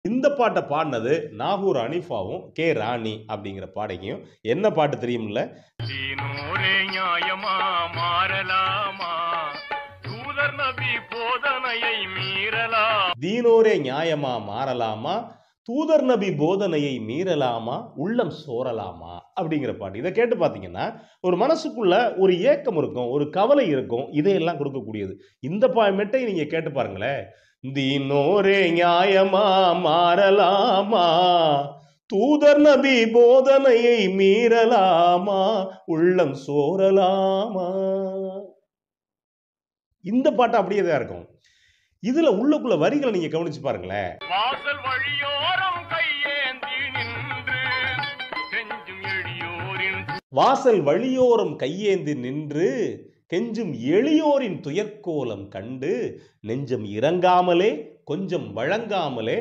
இந்த பாட்ட பாடுனது நாகூர் அனிஃபாவும், கே. ராணி அப்படிங்கிற பாடகியும். என்ன பாட்டு தெரியும்ல? தீனோரே நியாயமா மாறலாமா, தூதர் நபி போதனையை மீறலாம். தீனோரே நியாயமா மாறலாமா, தூதர் நபி போதனையை மீறலாமா, உள்ளம் சோரலாமா அப்படிங்கிற பாட்டு. இதை கேட்டு பார்த்தீங்கன்னா ஒரு மனசுக்குள்ள ஒரு ஏக்கம் இருக்கும், ஒரு கவலை இருக்கும். இதையெல்லாம் கொடுக்கக்கூடியது. இந்த மெட்டை நீங்க கேட்டு பாருங்களேன். தீனோரே நியாயமா மாறலாமா, தூதர் நபி போதனையை மீறலாமா, உள்ளம் சோரலாமா. இந்த பாட்டு அப்படியே தான் இருக்கும். இதுல உள்ளுக்குள்ள வரிகளை நீங்க கவனிச்சு பாருங்களேன். வாசல் வழியோரம் கையேந்தி நின்று கெஞ்சும் எளியோரின் வாசல் வழியோரம் கையேந்தி நின்று கெஞ்சும் எளியோரின் துயர்கோலம் கண்டு நெஞ்சம் இறங்காமலே கொஞ்சம் வழங்காமலே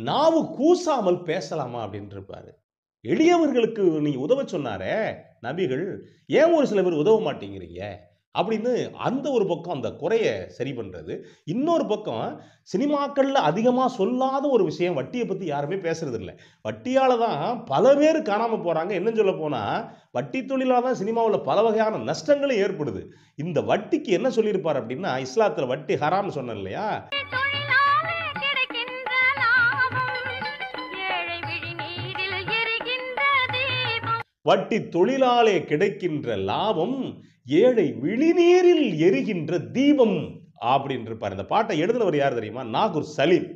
நாவு கூசாமல் பேசலாமா அப்படின்னு இருப்பாரு. எளியவர்களுக்கு நீ உதவ சொன்னாரே நபிகள், ஏன் ஒரு சில பேர் உதவ மாட்டேங்கிறீங்க அப்படின்னு அந்த ஒரு பக்கம் அந்த குறைய சரி பண்றது. இன்னொரு பக்கம் சினிமாக்கள்ல அதிகமா சொல்லாத ஒரு விஷயம், வட்டியை பத்தி யாருமே பேசுறது இல்லை. வட்டியால தான் பல பேர் காணாம போறாங்க. என்ன சொல்ல போனா வட்டி தொழிலால தான் சினிமாவில் பல வகையான நஷ்டங்களும் ஏற்படுது. இந்த வட்டிக்கு என்ன சொல்லியிருப்பார் அப்படின்னா, இஸ்லாத்துல வட்டி ஹராம் சொன்ன இல்லையா, வட்டி தொழிலாலே கிடைக்கின்ற லாபம் ஏழை விழிநீரில் எரிகின்ற தீபம் அப்படின்னு இருப்பார். இந்த பாட்டை எழுதினவர் யார் தெரியுமா? நாகூர் சலீம்.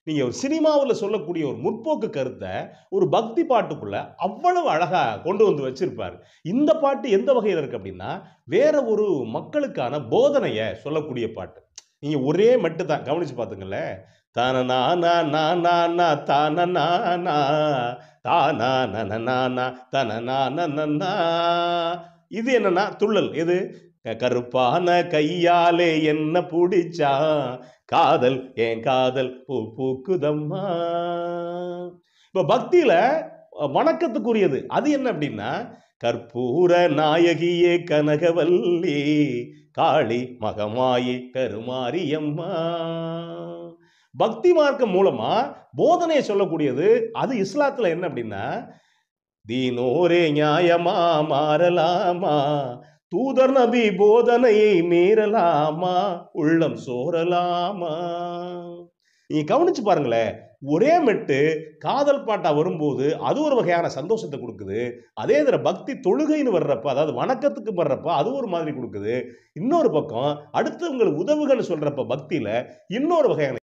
நீங்க ஒரு சினிமாவில் சொல்லக்கூடிய ஒரு முற்போக்கு கருத்தை ஒரு பக்தி பாட்டுக்குள்ள அவ்வளவு அழகா கொண்டு வந்து வச்சிருப்பார். இந்த பாட்டு எந்த வகையில் இருக்கு அப்படின்னா, வேற ஒரு மக்களுக்கான போதனையை சொல்லக்கூடிய பாட்டு. நீங்க ஒரே மட்டும் தான் கவனிச்சு பார்த்துங்களேன். தானா தானா தானா. இது என்னன்னா துள்ளல். எது? கருப்பான கையாலே என்ன பிடிச்சா காதல் என் காதல் பூ பூக்குதம்மா. இப்ப பக்தியில வணக்கத்துக்குரியது அது என்ன அப்படின்னா, கற்பூர நாயகியே கனகவல்லி காளி மகமாயி கருமாரியம்மா. பக்தி மார்க்கம் மூலமா போதனையை சொல்லக்கூடியது அது இஸ்லாத்துல என்ன அப்படின்னா, தீனோரே நியாயமா மாறலாமா, தூதர் நபி போதனையை மீறலாமா, உள்ளம் சோரலாமா. நீங்க கவனிச்சு பாருங்களேன். ஒரே மெட்டு காதல் பாட்டா வரும்போது அது ஒரு வகையான சந்தோஷத்தை கொடுக்குது. அதே தர பக்தி தொழுகைன்னு வர்றப்ப, அதாவது வணக்கத்துக்கு வர்றப்ப அது ஒரு மாதிரி கொடுக்குது. இன்னொரு பக்கம் அடுத்தவங்களுக்கு உதவுகன்னு சொல்றப்ப பக்தியில இன்னொரு வகையான